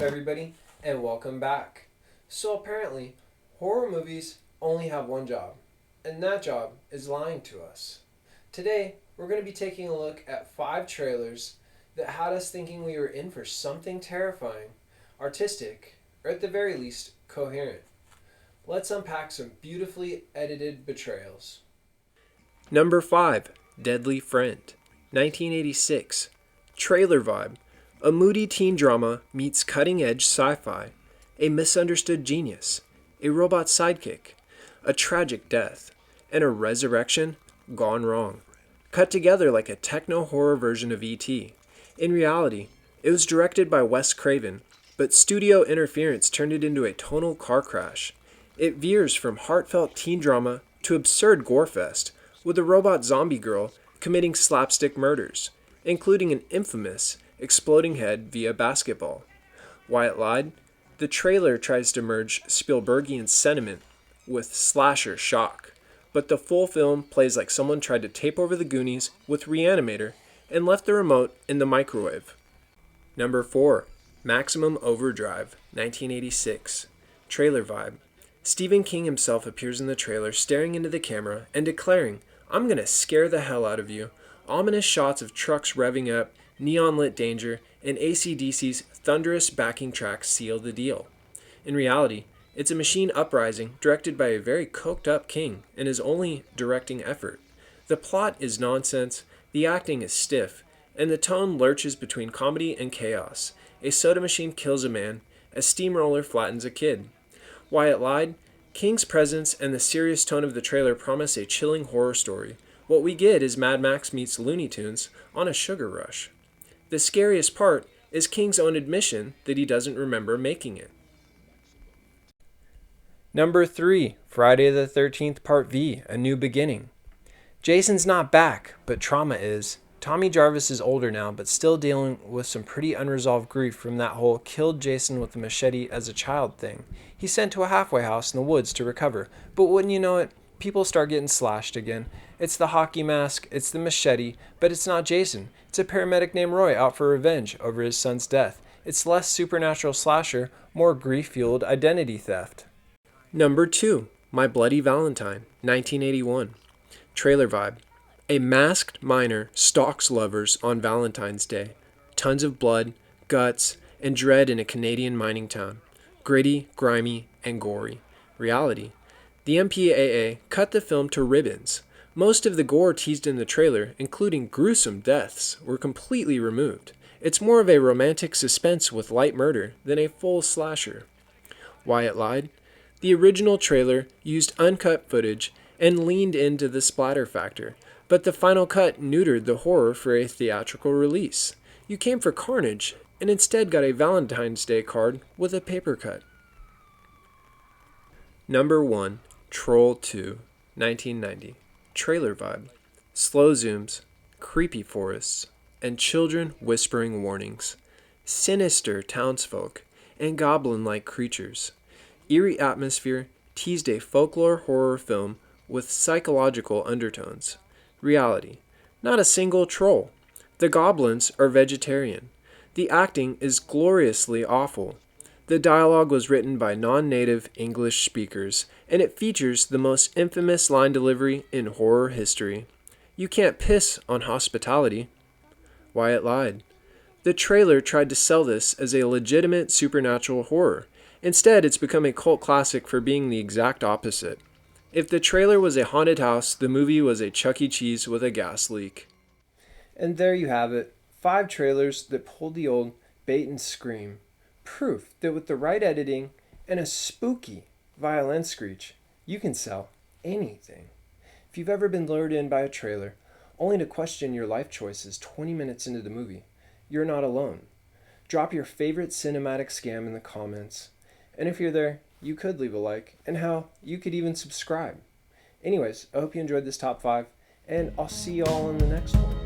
everybody, and welcome back. So apparently, horror movies only have one job, and that job is lying to us. Today, we're going to be taking a look at 5 trailers that had us thinking we were in for something terrifying, artistic, or at the very least, coherent. Let's unpack some beautifully edited betrayals. Number 5, Deadly Friend, 1986. Trailer vibe. A moody teen drama meets cutting-edge sci-fi. A misunderstood genius. A robot sidekick. A tragic death. And a resurrection gone wrong. Cut together like a techno-horror version of E.T. In reality, it was directed by Wes Craven, but studio interference turned it into a tonal car crash. It veers from heartfelt teen drama to absurd gorefest, with a robot zombie girl committing slapstick murders, including an infamous exploding head via basketball. Wyatt lied. The trailer tries to merge Spielbergian sentiment with slasher shock, but the full film plays like someone tried to tape over the Goonies with Reanimator and left the remote in the microwave. Number 4, Maximum Overdrive, 1986. Trailer vibe. Stephen King himself appears in the trailer staring into the camera and declaring, "I'm gonna scare the hell out of you." Ominous shots of trucks revving up, neon-lit danger, and AC/DC's thunderous backing tracks seal the deal. In reality, it's a machine uprising directed by a very coked-up King in his only directing effort. The plot is nonsense, the acting is stiff, and the tone lurches between comedy and chaos. A soda machine kills a man, a steamroller flattens a kid. Wyatt lied. King's presence and the serious tone of the trailer promise a chilling horror story. What we get is Mad Max meets Looney Tunes on a sugar rush. The scariest part is King's own admission that he doesn't remember making it. Number 3, Friday the 13th Part V, A New Beginning. Jason's not back, but trauma is. Tommy Jarvis is older now, but still dealing with some pretty unresolved grief from that whole killed Jason with a machete as a child thing. He's sent to a halfway house in the woods to recover, but wouldn't you know it, people start getting slashed again. It's the hockey mask, it's the machete, but it's not Jason. It's a paramedic named Roy out for revenge over his son's death. It's less supernatural slasher, more grief-fueled identity theft. Number 2, My Bloody Valentine, 1981. Trailer vibe. A masked miner stalks lovers on Valentine's Day. Tons of blood, guts, and dread in a Canadian mining town. Gritty, grimy, and gory. Reality. The MPAA cut the film to ribbons. Most of the gore teased in the trailer, including gruesome deaths, were completely removed. It's more of a romantic suspense with light murder than a full slasher. Wyatt lied. The original trailer used uncut footage and leaned into the splatter factor, but the final cut neutered the horror for a theatrical release. You came for carnage, and instead got a Valentine's Day card with a paper cut. Number 1, Troll 2, 1990. Trailer vibe. Slow zooms, creepy forests, and children whispering warnings. Sinister townsfolk, and goblin-like creatures. Eerie atmosphere teased a folklore horror film with psychological undertones. Reality. Not a single troll. The goblins are vegetarian. The acting is gloriously awful. The dialogue was written by non-native English speakers, and it features the most infamous line delivery in horror history. "You can't piss on hospitality." Wyatt lied. The trailer tried to sell this as a legitimate supernatural horror. Instead, it's become a cult classic for being the exact opposite. If the trailer was a haunted house, the movie was a Chuck E. Cheese with a gas leak. And there you have it. 5 trailers that pulled the old bait and scream. Proof that with the right editing and a spooky violin screech, you can sell anything. If you've ever been lured in by a trailer, only to question your life choices 20 minutes into the movie, you're not alone. Drop your favorite cinematic scam in the comments. And if you're there, you could leave a like, and hell, you could even subscribe. Anyways, I hope you enjoyed this top 5, and I'll see you all in the next one.